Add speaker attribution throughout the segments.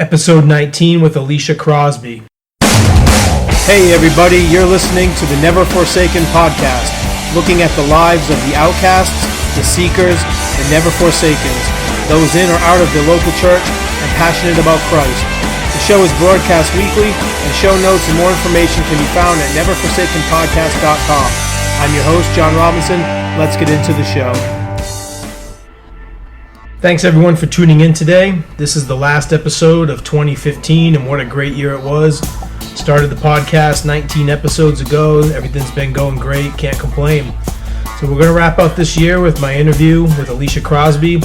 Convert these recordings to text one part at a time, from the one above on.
Speaker 1: Episode 19 with Alicia Crosby.
Speaker 2: Hey everybody, you're listening to the Never Forsaken podcast, looking at the lives of the outcasts, the seekers, the never forsakens, those in or out of the local church and passionate about Christ. The show is broadcast weekly, and show notes and more information can be found at neverforsakenpodcast.com. I'm your host, John Robinson. Let's get into the show.
Speaker 1: Thanks everyone for tuning in today. This is the last episode of 2015, and what a great year it was. Started the podcast 19 episodes ago. Everything's been going great. Can't complain. So we're going to wrap up this year with my interview with Alicia Crosby.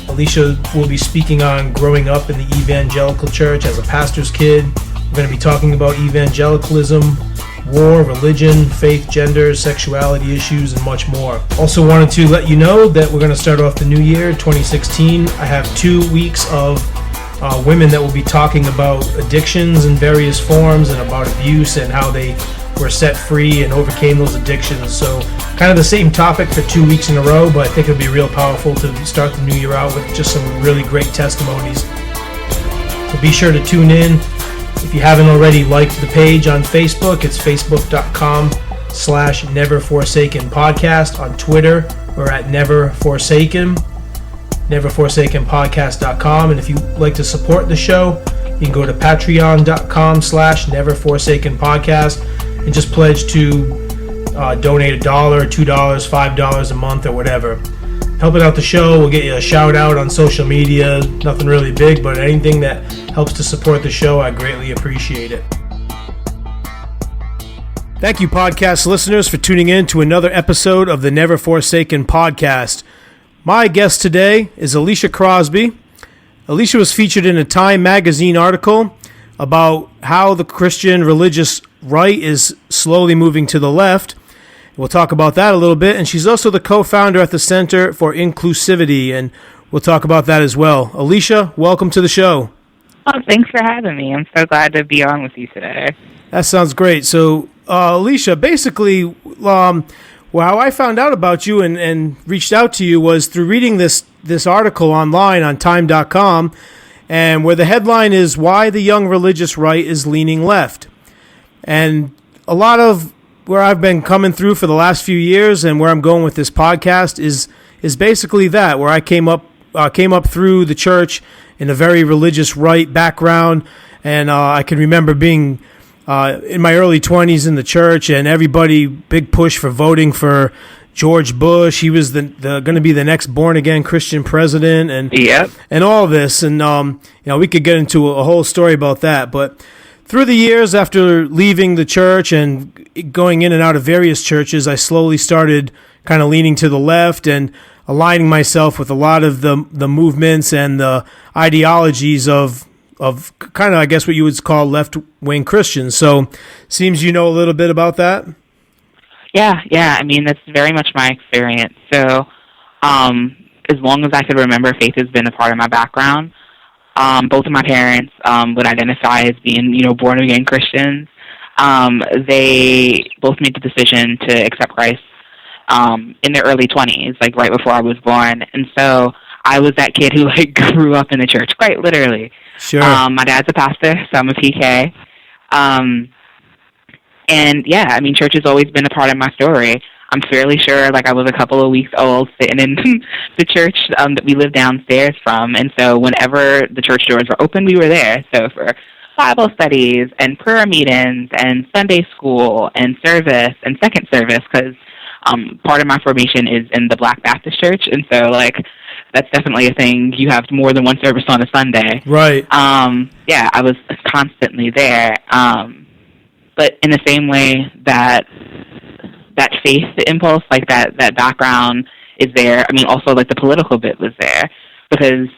Speaker 1: Alicia will be speaking on growing up in the evangelical church as a pastor's kid. We're going to be talking about evangelicalism, war, religion, faith, gender, sexuality issues, and much more. Also wanted to let you know that we're going to start off the new year, 2016. I have 2 weeks of women that will be talking about addictions in various forms and about abuse and how they were set free and overcame those addictions. So kind of the same topic for 2 weeks in a row, but I think it'll be real powerful to start the new year out with just some really great testimonies. So be sure to tune in. If you haven't already liked the page on Facebook, it's facebook.com/neverforsakenpodcast. On Twitter, we're at neverforsaken, neverforsakenpodcast.com. And if you'd like to support the show, you can go to patreon.com/neverforsakenpodcast and just pledge to donate $1, $2, $5 a month or whatever. Helping out the show will get you a shout out on social media. Nothing really big, but anything that helps to support the show, I greatly appreciate it. Thank you, podcast listeners, for tuning in to another episode of the Never Forsaken podcast. My guest today is Alicia Crosby. Alicia was featured in a Time magazine article about how the Christian religious right is slowly moving to the left. We'll talk about that a little bit, and she's also the co-founder at the Center for Inclusivity, and we'll talk about that as well. Alicia, welcome to the show.
Speaker 3: Oh, thanks for having me. I'm so glad to be on with you today.
Speaker 1: That sounds great. So, Alicia, basically, how I found out about you and reached out to you was through reading this article online on time.com, and where the headline is, "Why the Young Religious Right is Leaning Left." And a lot of where I've been coming through for the last few years and where I'm going with this podcast is basically that, where I came up through the church in a very religious right background, and I can remember being in my early 20s in the church, and everybody big push for voting for George Bush. He was the going to be the next born again Christian president, and and all this, and we could get into a whole story about that, but through the years, after leaving the church and going in and out of various churches, I slowly started kind of leaning to the left and aligning myself with a lot of the movements and the ideologies of kind of, I guess, what you would call left-wing Christians. So, seems you know a little bit about that?
Speaker 3: Yeah. I mean, that's very much my experience. So, as long as I could remember, faith has been a part of my background. Both of my parents would identify as being, born-again Christians. They both made the decision to accept Christ in their early 20s, like right before I was born. And so I was that kid who grew up in the church, quite literally.
Speaker 1: Sure.
Speaker 3: My dad's a pastor, so I'm a PK. And yeah, I mean, church has always been a part of my story. I'm fairly sure, I was a couple of weeks old sitting in the church that we lived downstairs from, and so whenever the church doors were open, we were there. So for Bible studies and prayer meetings and Sunday school and service and second service, because part of my formation is in the Black Baptist Church, and so, that's definitely a thing. You have more than one service on a Sunday.
Speaker 1: Right.
Speaker 3: Yeah, I was constantly there. But in the same way that faith impulse, that background is there. I mean, also, the political bit was there. Because,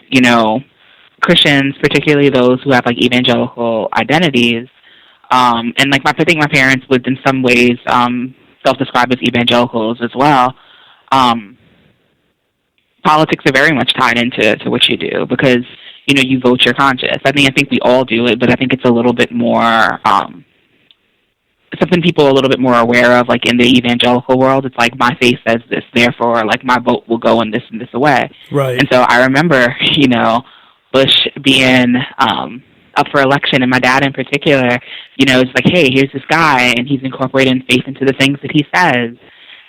Speaker 3: Christians, particularly those who have, evangelical identities, and, I think my parents would, in some ways, self-describe as evangelicals as well. Politics are very much tied into what you do because, you vote your conscience. I think we all do it, but I think it's a little bit more something people are a little bit more aware of, in the evangelical world. It's my faith says this, therefore, my vote will go in this and this way.
Speaker 1: Right.
Speaker 3: And so I remember, Bush being up for election, and my dad in particular, you know, is like, hey, here's this guy, and he's incorporating faith into the things that he says,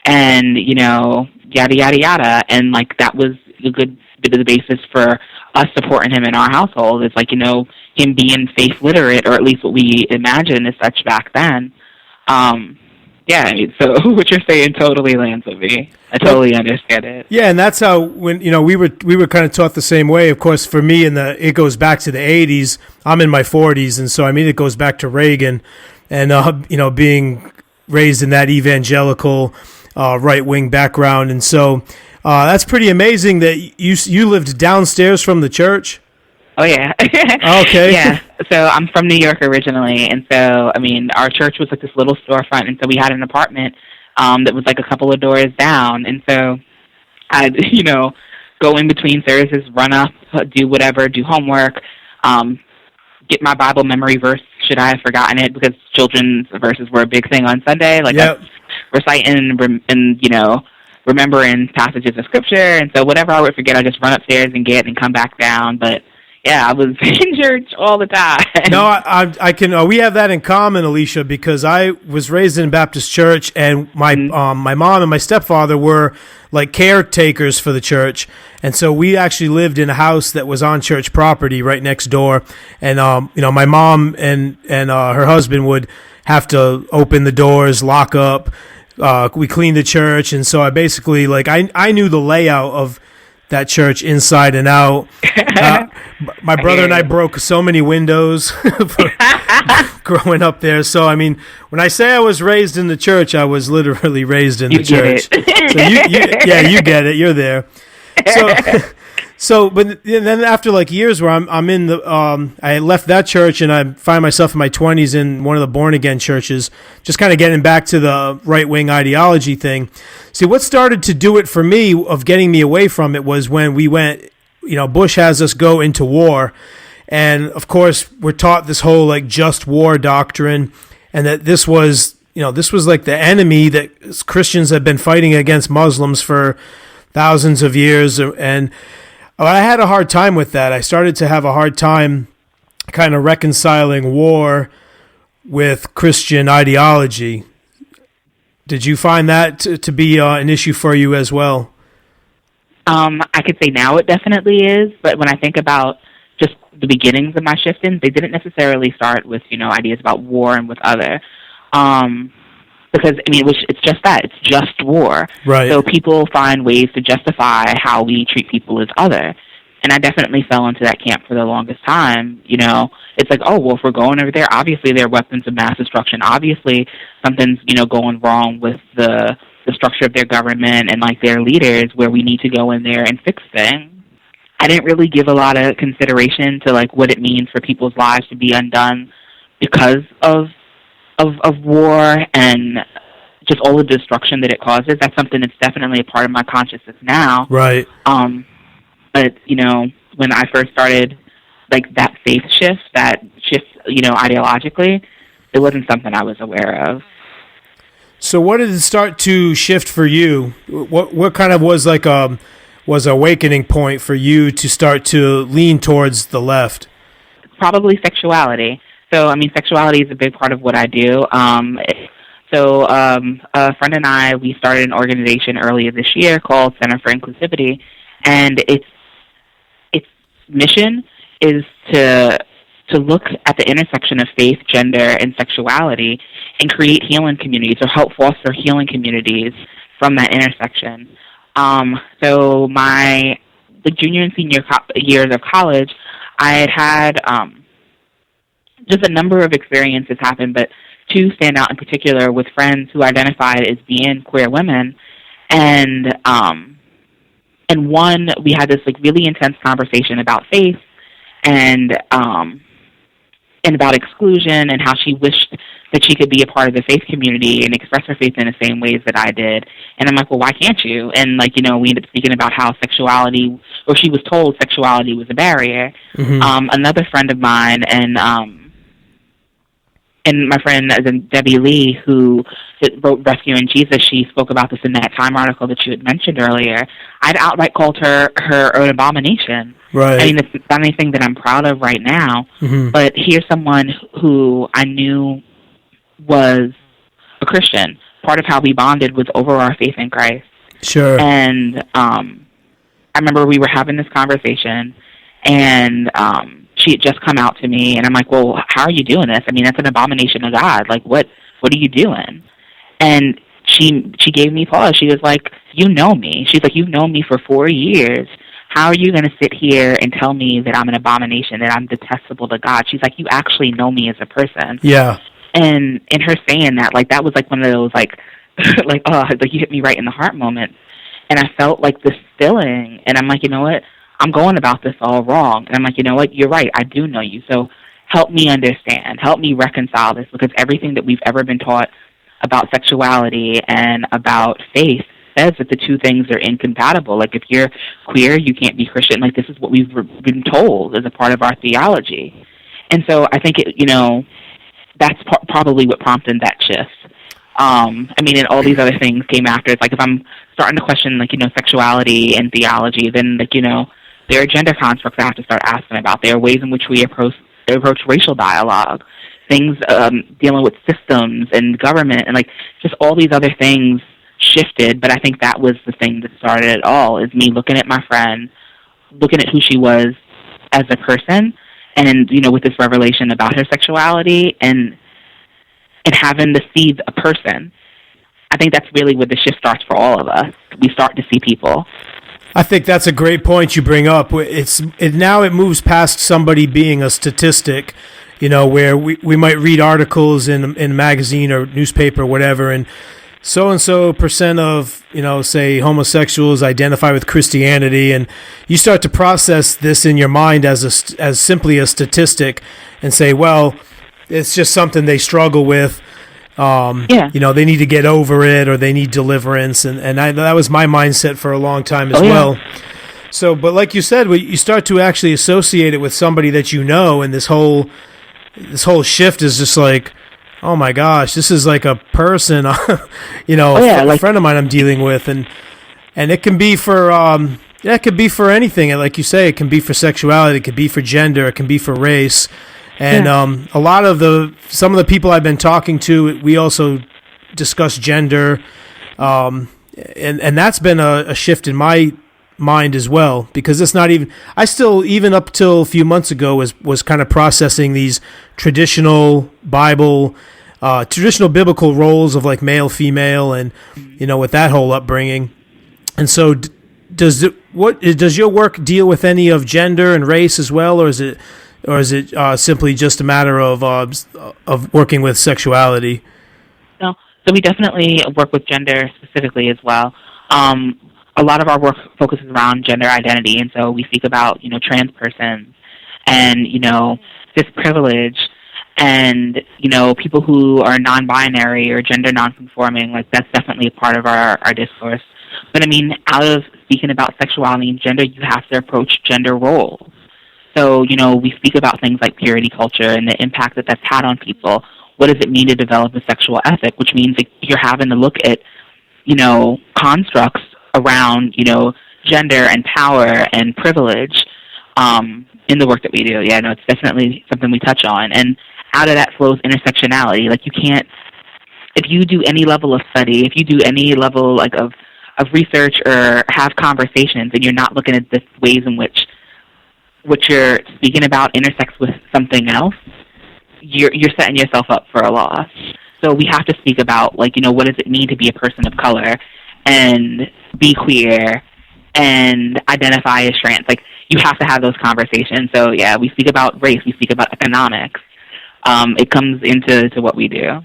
Speaker 3: and, you know, yada, yada, yada. And, like, that was a good bit of the basis for us supporting him in our household. It's like, you know, him being faith literate, or at least what we imagine as such back then. Yeah, so what you're saying totally lands with me. I totally understand it.
Speaker 1: Yeah, and that's how, when, you know, we were kind of taught the same way. Of course, for me, it goes back to the 80s. I'm in my 40s, and so, I mean, it goes back to Reagan and, you know, being raised in that evangelical right-wing background. And so that's pretty amazing that you lived downstairs from the church.
Speaker 3: Oh, yeah.
Speaker 1: Okay.
Speaker 3: Yeah. So I'm from New York originally, and so, I mean, our church was like this little storefront, and so we had an apartment that was like a couple of doors down, and so I'd, you know, go in between services, run up, do whatever, do homework, get my Bible memory verse, should I have forgotten it, because children's verses were a big thing on Sunday, like reciting and, you know, remembering passages of Scripture, and so whatever I would forget, I just run upstairs and get and come back down, but yeah, I was in church all the time.
Speaker 1: No, I can. We have that in common, Alicia, because I was raised in a Baptist church, and my my mom and my stepfather were like caretakers for the church, and so we actually lived in a house that was on church property right next door. And you know, my mom and her husband would have to open the doors, lock up. We cleaned the church, and so I basically, like, I knew the layout of that church inside and out. My brother and I broke so many windows growing up there. So, I mean, when I say I was raised in the church, I was literally raised in the church. So you get it. You're there. So, but then after like years where I'm in the, I left that church and I find myself in my 20s in one of the born again churches, just kind of getting back to the right wing ideology thing. See, what started to do it for me of getting me away from it was when we went, you know, Bush has us go into war. And of course, we're taught this whole like just war doctrine, and that this was like the enemy that Christians have been fighting against Muslims for thousands of years. And I had a hard time with that. I started to have a hard time kind of reconciling war with Christian ideology. Did you find that to be an issue for you as well?
Speaker 3: I could say now it definitely is, but when I think about just the beginnings of my shifting, they didn't necessarily start with, you know, ideas about war and with other. Because, I mean, it's just that. It's just war.
Speaker 1: Right.
Speaker 3: So people find ways to justify how we treat people as other. And I definitely fell into that camp for the longest time. You know, it's like, oh, well, if we're going over there, obviously there are weapons of mass destruction. Obviously something's, you know, going wrong with the structure of their government and, like, their leaders, where we need to go in there and fix things. I didn't really give a lot of consideration to, like, what it means for people's lives to be undone because of war and just all the destruction that it causes. That's something that's definitely a part of my consciousness now.
Speaker 1: Right.
Speaker 3: But, you know, when I first started, like, that faith shift, you know, ideologically, it wasn't something I was aware of.
Speaker 1: So what did it start to shift for you? What kind of was like was an awakening point for you to start to lean towards the left?
Speaker 3: Probably sexuality. So, I mean, sexuality is a big part of what I do. So a friend and I, we started an organization earlier this year called Center for Inclusivity, and its mission is to look at the intersection of faith, gender, and sexuality and create healing communities or help foster healing communities from that intersection. So my junior and senior years of college, I had just a number of experiences happen, but two stand out in particular with friends who identified as being queer women. And one, we had this like really intense conversation about faith and about exclusion and how she wished that she could be a part of the faith community and express her faith in the same ways that I did. And I'm like, well, why can't you? And, like, you know, we ended up speaking about how sexuality, or she was told sexuality was a barrier. Mm-hmm. Another friend of mine, and and my friend Debbie Lee, who wrote Rescuing Jesus, she spoke about this in that Time article that you had mentioned earlier. I'd outright called her an abomination.
Speaker 1: Right.
Speaker 3: I mean, it's not anything that I'm proud of right now, but here's someone who I knew was a Christian. Part of how we bonded was over our faith in Christ.
Speaker 1: Sure.
Speaker 3: And I remember we were having this conversation, and she had just come out to me, and I'm like, well, how are you doing this? I mean, that's an abomination to God. Like, what are you doing? And she gave me pause. She was like, you know me. She's like, you've known me for 4 years. How are you going to sit here and tell me that I'm an abomination, that I'm detestable to God? She's like, you actually know me as a person.
Speaker 1: Yeah.
Speaker 3: And in her saying that, like, that was like one of those, like, like, oh, like you hit me right in the heart moments. And I felt like this filling, and I'm like, you know what? I'm going about this all wrong. And I'm like, you know what? You're right. I do know you. So help me understand. Help me reconcile this, because everything that we've ever been taught about sexuality and about faith says that the two things are incompatible. Like, if you're queer, you can't be Christian. Like, this is what we've been told as a part of our theology. And so I think, that's probably what prompted that shift. I mean, and all these other things came after. It's like, if I'm starting to question, like, sexuality and theology, then, like, there are gender constructs I have to start asking about. There are ways in which we approach racial dialogue, things dealing with systems and government, and, like, just all these other things shifted. But I think that was the thing that started it all, is me looking at my friend, looking at who she was as a person, and, with this revelation about her sexuality, and having to see a person. I think that's really where the shift starts for all of us. We start to see people.
Speaker 1: I think that's a great point you bring up. Now it moves past somebody being a statistic, where we might read articles in a magazine or newspaper or whatever, and so percent of, say homosexuals identify with Christianity, and you start to process this in your mind as simply a statistic and say, well, it's just something they struggle with. They need to get over it, or they need deliverance, and that was my mindset for a long time as well. So, but like you said, you start to actually associate it with somebody that and this whole shift is just like, oh my gosh, this is like a person, a friend of mine I'm dealing with, and it can be for it could be for anything, and like you say, it can be for sexuality, it can be for gender, it can be for race. And a lot of some of the people I've been talking to, we also discuss gender, and that's been a shift in my mind as well, because it's not even. I still, even up till a few months ago, was kind of processing these traditional biblical roles of like male, female, and with that whole upbringing. And so, does your work deal with any of gender and race as well, or is it simply just a matter of working with sexuality?
Speaker 3: No, so we definitely work with gender specifically as well. A lot of our work focuses around gender identity, and so we speak about trans persons and this privilege, and people who are non-binary or gender non-conforming. Like, that's definitely a part of our discourse. But I mean, out of speaking about sexuality and gender, you have to approach gender roles. So, we speak about things like purity culture and the impact that that's had on people. What does it mean to develop a sexual ethic? Which means that you're having to look at, constructs around, gender and power and privilege in the work that we do. Yeah, no, it's definitely something we touch on. And out of that flows intersectionality. Like, you can't, if you do any level of study, if you do any level of research or have conversations, and you're not looking at the ways in which what you're speaking about intersects with something else, you're setting yourself up for a loss. So we have to speak about, what does it mean to be a person of color and be queer and identify as trans? Like, you have to have those conversations. So, yeah, we speak about race. We speak about economics. It comes into what we do.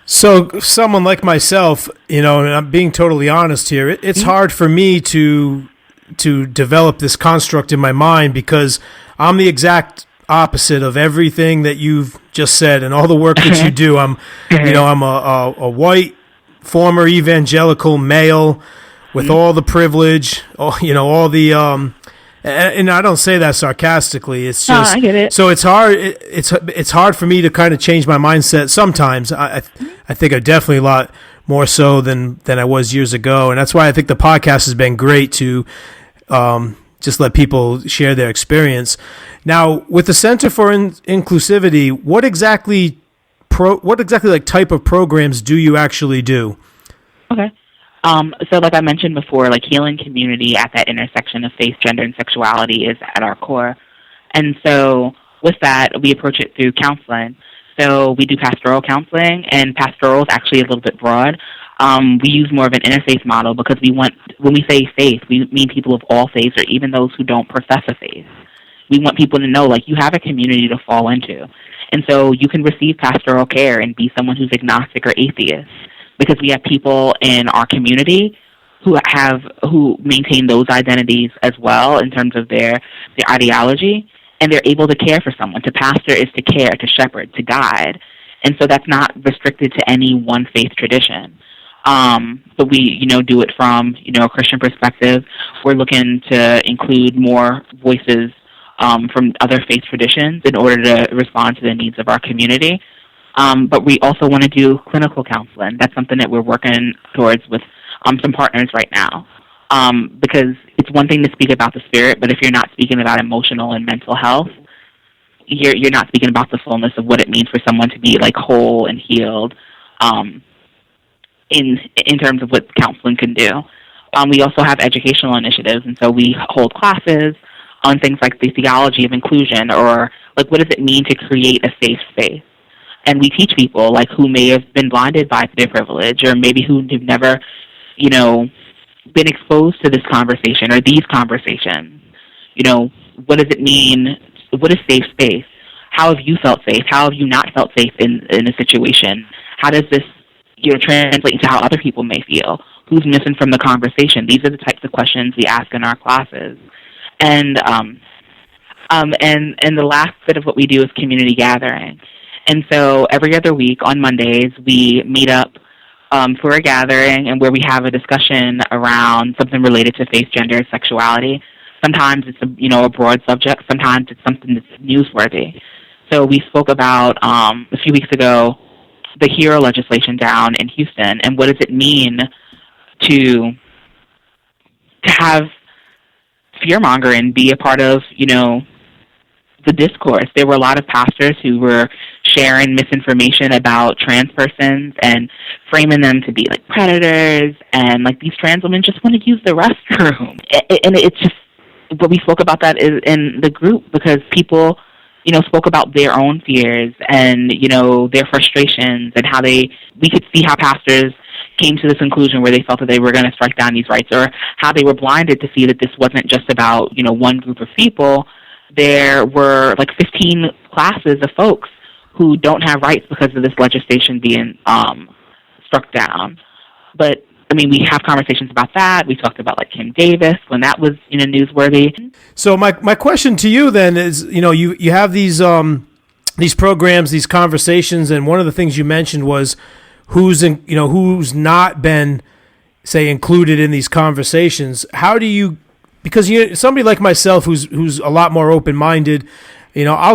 Speaker 1: So someone like myself, and I'm being totally honest here, it's hard for me to develop this construct in my mind, because I'm the exact opposite of everything that you've just said and all the work that you do. I'm a white former evangelical male with all the privilege, all the And I don't say that sarcastically. It's
Speaker 3: No,
Speaker 1: just
Speaker 3: I get it.
Speaker 1: so it's hard. It's hard for me to kind of change my mindset sometimes. I think I'm definitely a lot more so than I was years ago, and that's why I think the podcast has been great to just let people share their experience. Now, with the Center for Inclusivity, what exactly like type of programs do you actually do?
Speaker 3: Okay. So like I mentioned before, like healing community at that intersection of faith, gender, and sexuality is at our core. And so with that, we approach it through counseling. So we do pastoral counseling, and pastoral is actually a little bit broad. We use more of an interfaith model because when we say faith, we mean people of all faiths or even those who don't profess a faith. We want people to know, like, you have a community to fall into. And so you can receive pastoral care and be someone who's agnostic or atheist, because we have people in our community who maintain those identities as well in terms of their ideology, and they're able to care for someone. To pastor is to care, to shepherd, to guide. And so that's not restricted to any one faith tradition. But we, do it from, a Christian perspective. We're looking to include more voices from other faith traditions in order to respond to the needs of our community. But we also want to do clinical counseling. That's something that we're working towards with some partners right now. Because it's one thing to speak about the spirit, but if you're not speaking about emotional and mental health, you're not speaking about the fullness of what it means for someone to be like whole and healed in terms of what counseling can do. We also have educational initiatives, and so we hold classes on things like the theology of inclusion, or like what does it mean to create a safe space. And we teach people like who may have been blinded by their privilege, or maybe who have never, been exposed to this conversation or these conversations. What does it mean? What is safe space? How have you felt safe? How have you not felt safe in a situation? How does this, translate into how other people may feel? Who's missing from the conversation? These are the types of questions we ask in our classes. And the last bit of what we do is community gathering. And so every other week on Mondays, we meet up for a gathering and where we have a discussion around something related to faith, gender, and sexuality. Sometimes it's a broad subject. Sometimes it's something that's newsworthy. So we spoke about a few weeks ago the HERO legislation down in Houston, and what does it mean to have fear-mongering be a part of, the discourse. There were a lot of pastors who were sharing misinformation about trans persons and framing them to be like predators, and like these trans women just want to use the restroom. And it's just, what we spoke about that is in the group, because people, spoke about their own fears and, their frustrations, and how we could see how pastors came to this conclusion where they felt that they were going to strike down these rights, or how they were blinded to see that this wasn't just about, one group of people. There were like 15 classes of folks who don't have rights because of this legislation being struck down. But we have conversations about that. We talked about like Kim Davis when that was newsworthy.
Speaker 1: So my question to you then is, you have these programs, these conversations, and one of the things you mentioned was who's not been, say, included in these conversations. How do you? Because somebody like myself who's a lot more open-minded, I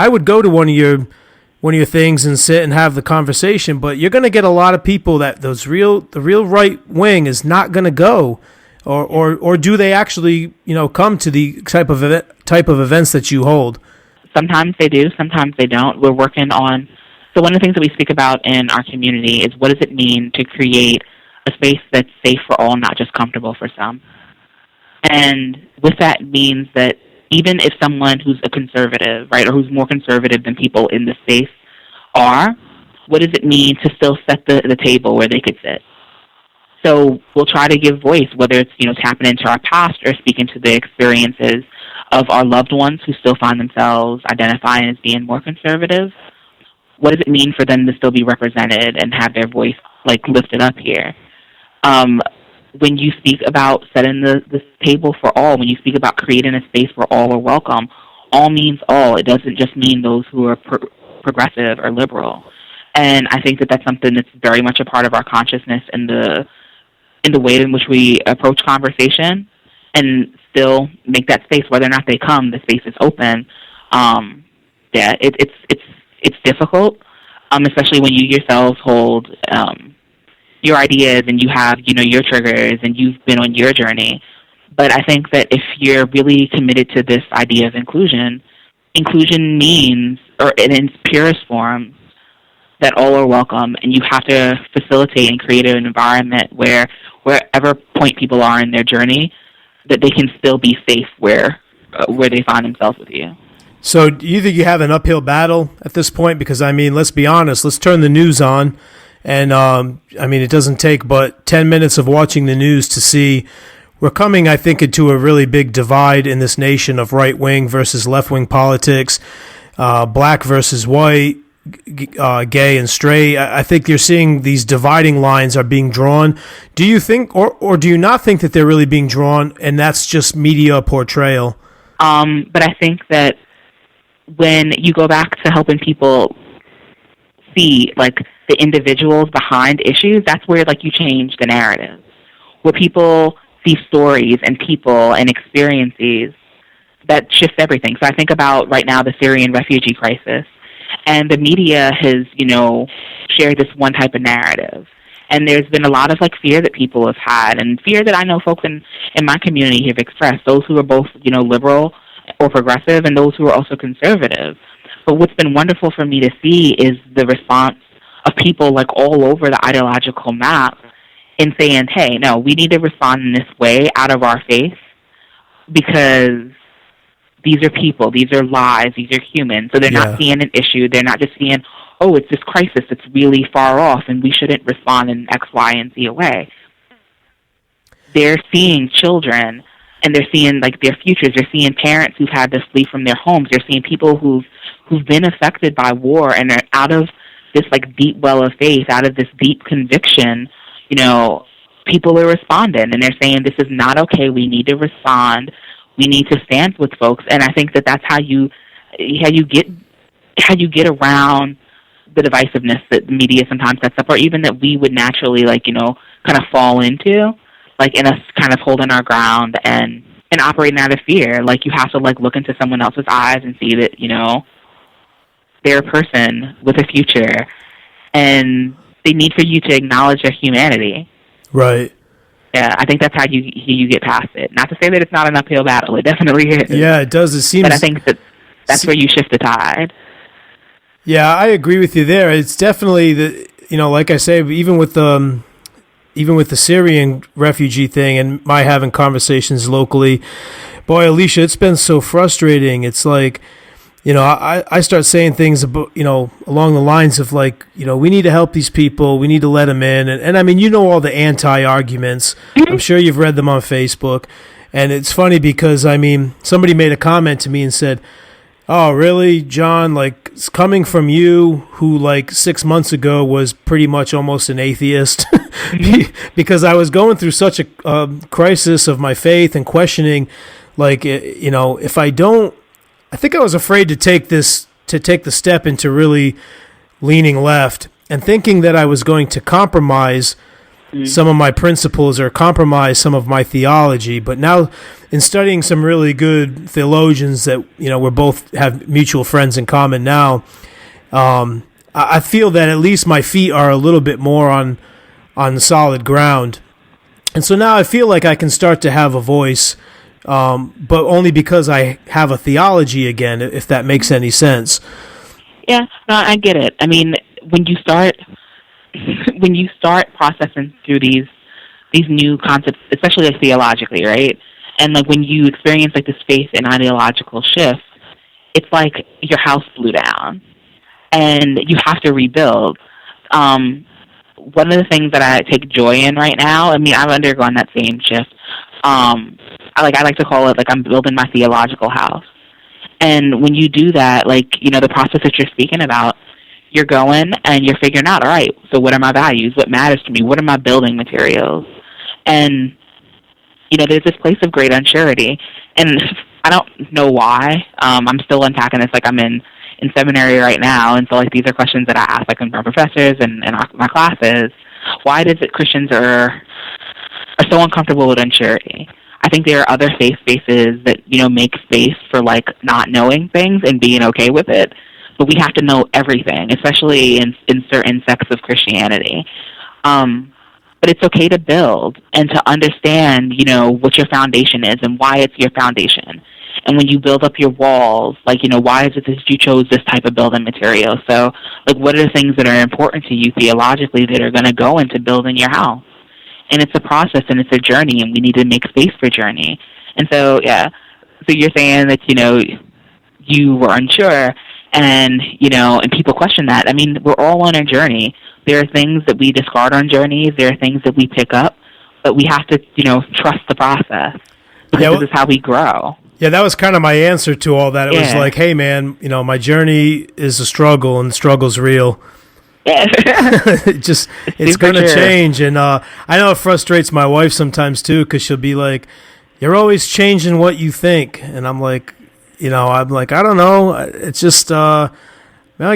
Speaker 1: would go to one of your things and sit and have the conversation, but you're going to get a lot of people that the real right wing is not going to go, or do they actually come to the type of events that you hold?
Speaker 3: Sometimes they do, sometimes they don't. We're working on. So one of the things that we speak about in our community is what does it mean to create a space that's safe for all, not just comfortable for some. And with that means that even if someone who's a conservative, right, or who's more conservative than people in the space are, what does it mean to still set the table where they could sit? So we'll try to give voice, whether it's, tapping into our past or speaking to the experiences of our loved ones who still find themselves identifying as being more conservative. What does it mean for them to still be represented and have their voice, like, lifted up here? When you speak about setting the table for all, when you speak about creating a space where all are welcome, all means all. It doesn't just mean those who are progressive or liberal. And I think that that's something that's very much a part of our consciousness in the way in which we approach conversation, and still make that space, whether or not they come, the space is open. It's difficult, especially when you yourselves hold your ideas and you have, your triggers and you've been on your journey. But I think that if you're really committed to this idea of inclusion means, or in its purest form, that all are welcome, and you have to facilitate and create an environment where wherever point people are in their journey, that they can still be safe where they find themselves with you.
Speaker 1: So do you think you have an uphill battle at this point? Because, let's be honest, let's turn the news on, and, it doesn't take but 10 minutes of watching the news to see we're coming, I think, into a really big divide in this nation of right-wing versus left-wing politics, black versus white, gay and straight. I think you're seeing these dividing lines are being drawn. Do you think, or do you not think that they're really being drawn, and that's just media portrayal?
Speaker 3: But I think that when you go back to helping people see, the individuals behind issues, that's where, you change the narrative. Where people see stories and people and experiences, that shifts everything. So I think about right now the Syrian refugee crisis. And the media has, shared this one type of narrative. And there's been a lot of, fear that people have had, and fear that I know folks in my community have expressed, those who are both, liberal or progressive and those who are also conservative. But what's been wonderful for me to see is the response of people, all over the ideological map in saying, hey, no, we need to respond in this way out of our faith because these are people, these are lives, these are humans. So they're not seeing an issue. They're not just seeing, oh, it's this crisis that's really far off and we shouldn't respond in X, Y, and Z way. They're seeing children and they're seeing their futures. They're seeing parents who've had to flee from their homes. They're seeing people who've been affected by war and are out of this deep well of faith, out of this deep conviction. People are responding and they're saying this is not okay. We need to respond. We need to stand with folks, and I think that that's how you get around the divisiveness that the media sometimes sets up, or even that we would naturally kind of fall into, in us kind of holding our ground and operating out of fear. You have to look into someone else's eyes and see that they're a person with a future, and they need for you to acknowledge their humanity.
Speaker 1: Right.
Speaker 3: Yeah, I think that's how you get past it. Not to say that it's not an uphill battle. It definitely is.
Speaker 1: Yeah, it does. It seems.
Speaker 3: But I think that's where you shift the tide.
Speaker 1: Yeah, I agree with you there. It's definitely like I say, even with the Syrian refugee thing and my having conversations locally, boy, Alicia, it's been so frustrating. It's I start saying things about, along the lines of we need to help these people. We need to let them in. And all the anti-arguments. I'm sure you've read them on Facebook. And it's funny because, somebody made a comment to me and said, oh, really, John? It's coming from you who 6 months ago was pretty much almost an atheist because I was going through such a crisis of my faith and questioning, if I don't, I think I was afraid to take the step into really leaning left and thinking that I was going to compromise some of my principles or compromise some of my theology. But now, in studying some really good theologians that we both have mutual friends in common now, I feel that at least my feet are a little bit more on solid ground, and so now I feel like I can start to have a voice. But only because I have a theology again, if that makes any sense.
Speaker 3: Yeah, no, I get it. When you start processing through these new concepts, especially theologically, right? And when you experience this faith and ideological shift, it's your house blew down, and you have to rebuild. One of the things that I take joy in right now, I've undergone that same shift. I like to call it I'm building my theological house. And when you do that, the process that you're speaking about, you're going and you're figuring out, all right, so what are my values? What matters to me? What are my building materials? And, there's this place of great unsurety. And I don't know why. I'm still unpacking this. I'm in seminary right now. And so, these are questions that I ask, in my professors and my classes. Why is it Christians are so uncomfortable with unsurety? I think there are other faith spaces that, make space for, like, not knowing things and being okay with it. But we have to know everything, especially in certain sects of Christianity. But it's okay to build and to understand, what your foundation is and why it's your foundation. And when you build up your walls, like, why is it that you chose this type of building material? So, like, what are the things that are important to you theologically that are going to go into building your house? And it's a process and it's a journey, and we need to make space for journey. And so, yeah, so you're saying that, you were unsure, and, and people question that. I mean, we're all on a journey. There are things that we discard on journeys. There are things that we pick up, but we have to, trust the process, because this is how we grow.
Speaker 1: Yeah, that was kind of my answer to all that. It was like, hey, man, my journey is a struggle, and the struggle's real.
Speaker 3: Yeah.
Speaker 1: It's going to change. And I know it frustrates my wife sometimes, too, because she'll be like, you're always changing what you think. And I'm like, I don't know. It's just, I'm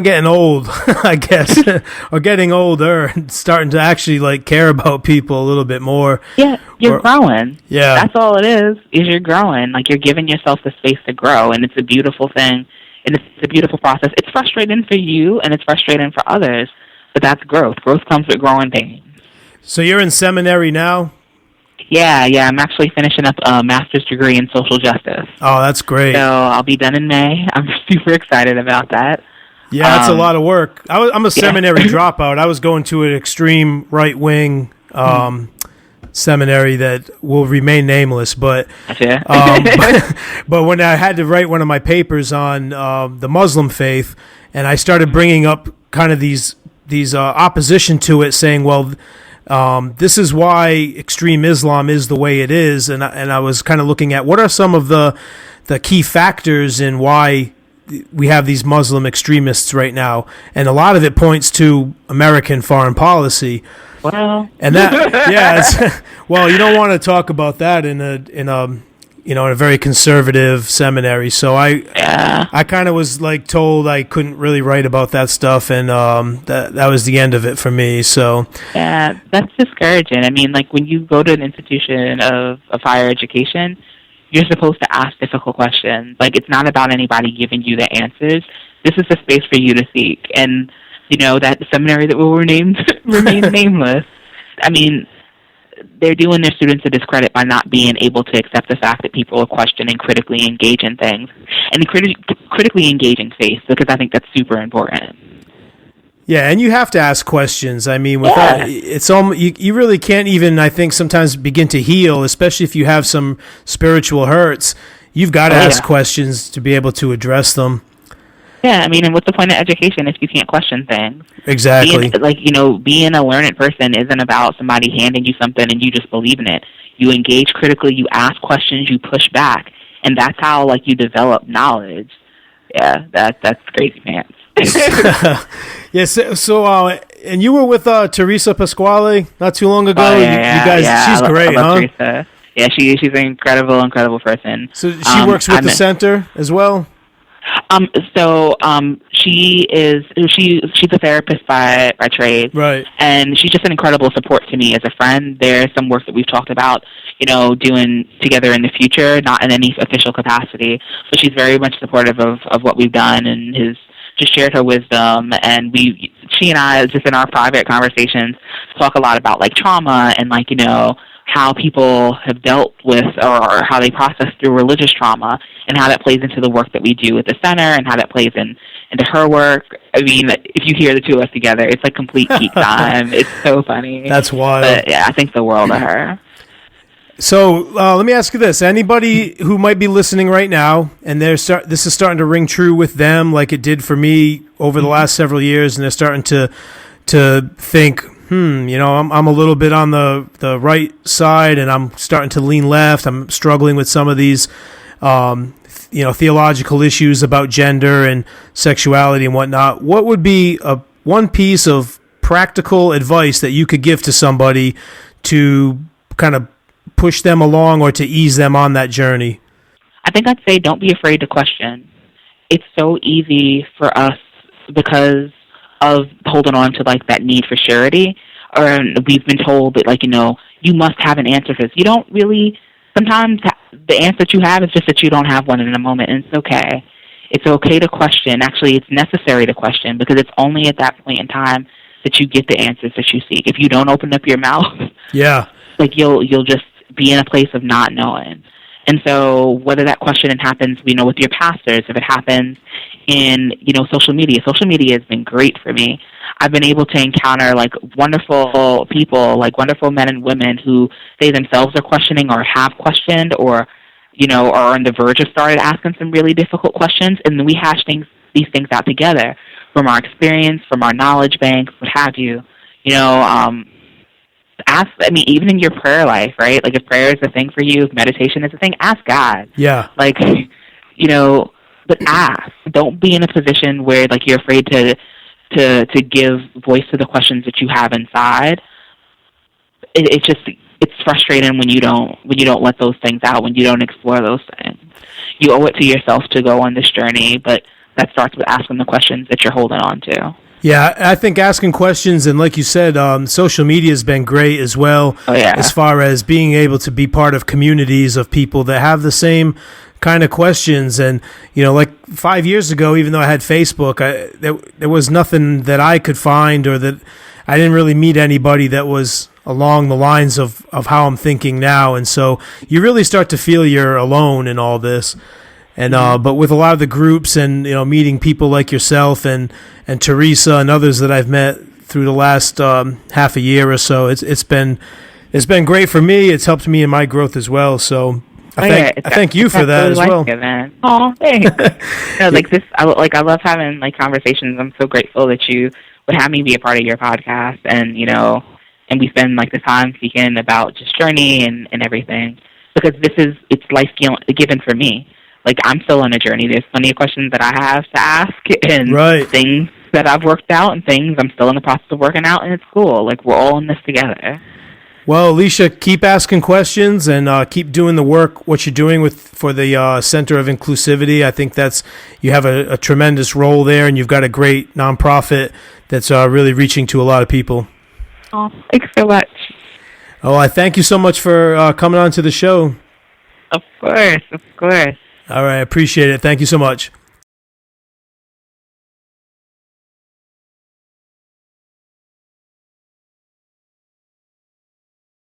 Speaker 1: getting old, I guess, or getting older and starting to actually, like, care about people a little bit more.
Speaker 3: Yeah, you're growing.
Speaker 1: Yeah.
Speaker 3: That's all it is you're growing. Like, you're giving yourself the space to grow, and it's a beautiful thing, and it's a beautiful process. It's frustrating for you, and it's frustrating for others, but that's growth. Growth comes with growing pains.
Speaker 1: So you're in seminary now?
Speaker 3: Yeah, I'm actually finishing up a master's degree in social justice.
Speaker 1: Oh, that's great.
Speaker 3: So I'll be done in May. I'm super excited about that.
Speaker 1: Yeah, that's a lot of work. I'm a seminary dropout. I was going to an extreme right-wing seminary that will remain nameless. But but when I had to write one of my papers on the Muslim faith, and I started bringing up kind of these opposition to it, saying, well, this is why extreme Islam is the way it is, and I was kind of looking at what are some of the key factors in why we have these Muslim extremists right now, and a lot of it points to American foreign policy.
Speaker 3: Well,
Speaker 1: and that, well, you don't want to talk about that in a very conservative seminary. So I kind of was like told I couldn't really write about that stuff, and that was the end of it for me. So
Speaker 3: yeah, that's discouraging. I mean, like, when you go to an institution of higher education, you're supposed to ask difficult questions. Like, it's not about anybody giving you the answers. This is a space for you to seek. And, that seminary that will remain nameless, I mean, they're doing their students a discredit by not being able to accept the fact that people are questioning, critically engage in things, and critically engaging faith, because I think that's super important.
Speaker 1: Yeah, and you have to ask questions. I mean, without it's you really can't even, I think, sometimes begin to heal, especially if you have some spiritual hurts. You've got to ask questions to be able to address them.
Speaker 3: Yeah, I mean, and what's the point of education if you can't question things?
Speaker 1: Exactly.
Speaker 3: Being a learned person isn't about somebody handing you something and you just believe in it. You engage critically, you ask questions, you push back, and that's how, like, you develop knowledge. Yeah, that's crazy pants.
Speaker 1: Yes. So, and you were with Teresa Pasquale not too long ago. You guys, she's great, huh?
Speaker 3: Teresa. Yeah, she's an incredible person.
Speaker 1: So she works with the center as well.
Speaker 3: She's a therapist by trade,
Speaker 1: right?
Speaker 3: And she's just an incredible support to me as a friend. There's some work that we've talked about, doing together in the future, not in any official capacity, but she's very much supportive of what we've done and has just shared her wisdom. And she and I, just in our private conversations, talk a lot about, like, trauma and, like, how people have dealt with or how they process through religious trauma, and how that plays into the work that we do at the center, and how that plays into her work. I mean, if you hear the two of us together, it's like complete geek time. It's so funny.
Speaker 1: That's wild.
Speaker 3: But, yeah, I think the world of her.
Speaker 1: So let me ask you this. Anybody who might be listening right now, and this is starting to ring true with them like it did for me over the last several years, and they're starting to think, I'm a little bit on the right side, and I'm starting to lean left. I'm struggling with some of these, theological issues about gender and sexuality and whatnot. What would be one piece of practical advice that you could give to somebody to kind of push them along or to ease them on that journey?
Speaker 3: I think I'd say don't be afraid to question. It's so easy for us because of holding on to, like, that need for surety, or we've been told that, like, you must have an answer for this. You don't really sometimes the answer that you have is just that you don't have one in the moment, and it's okay. It's okay to question. Actually, it's necessary to question, because it's only at that point in time that you get the answers that you seek. If you don't open up your mouth, like you'll just be in a place of not knowing. And so whether that questioning happens, with your pastors, if it happens in, social media has been great for me. I've been able to encounter like wonderful people, like wonderful men and women who they themselves are questioning or have questioned, or are on the verge of started asking some really difficult questions, and then we hash these things out together from our experience, from our knowledge banks, what have you. Ask, even in your prayer life, right? Like if prayer is a thing for you, if meditation is a thing, ask God.
Speaker 1: Yeah.
Speaker 3: Like, but ask. Don't be in a position where like you're afraid to give voice to the questions that you have inside. It's frustrating when you don't let those things out, when you don't explore those things. You owe it to yourself to go on this journey, but that starts with asking the questions that you're holding on to.
Speaker 1: Yeah, I think asking questions, and like you said, social media has been great as well.
Speaker 3: Oh, yeah.
Speaker 1: As far as being able to be part of communities of people that have the same kind of questions. And, like 5 years ago, even though I had Facebook, there was nothing that I could find, or that I didn't really meet anybody that was along the lines of how I'm thinking now. And so you really start to feel you're alone in all this. And but with a lot of the groups and meeting people like yourself and Teresa and others that I've met through the last half a year or so, it's been great for me. It's helped me in my growth as well. So I thank you for that as well.
Speaker 3: Oh, thanks. Like this, I love having like conversations. I'm so grateful that you would have me be a part of your podcast, and and we spend like the time speaking about just journey and everything, because it's life given for me. Like, I'm still on a journey. There's plenty of questions that I have to ask, and things that I've worked out, and things I'm still in the process of working out, and it's cool. Like, we're all in this together.
Speaker 1: Well, Alicia, keep asking questions and keep doing the work, what you're doing for the Center of Inclusivity. I think you have a tremendous role there, and you've got a great nonprofit that's really reaching to a lot of people.
Speaker 3: Oh, thanks so much.
Speaker 1: Oh, I thank you so much for coming on to the show.
Speaker 3: Of course.
Speaker 1: All right, I appreciate it. Thank you so much.